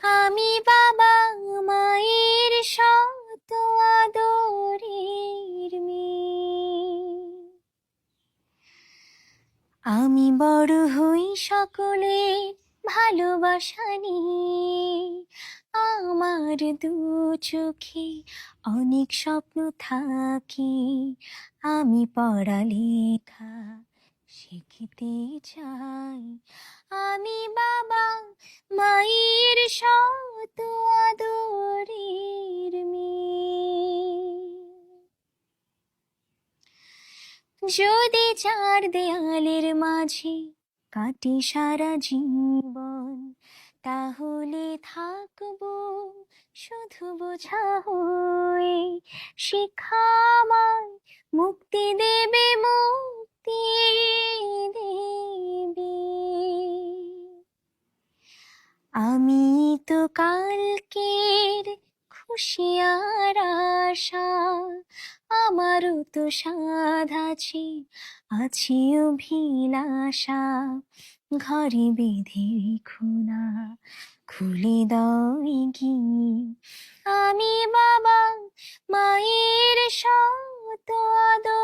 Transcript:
আমি বাবা মায়ের শত আদরের মেয়ে। আমি বড় হই সকলের ভালোবাসা নিয়ে। আমার দু চোখে অনেক স্বপ্ন থাকে। আমি পড়ালেখা শিখতে চাই। আমি বাবা মায়ের শত আদরের মেয়ে। যদি চার দেয়ালের মাঝে কাটি সারা জীবন, তাহলে থাকবো শুধু বোঝা হয়ে। শিক্ষা আমায় মুক্তি দেবে, মুক্তি দেবে। আমি তো কালকের খুশি আর আশা। আমারও তো সাধ আছে, আছে অভিলাষা। ঘরে বেঁধে রেখো না, খুলে দাও এগিয়ে। আমি বাবা মায়ের শত আদর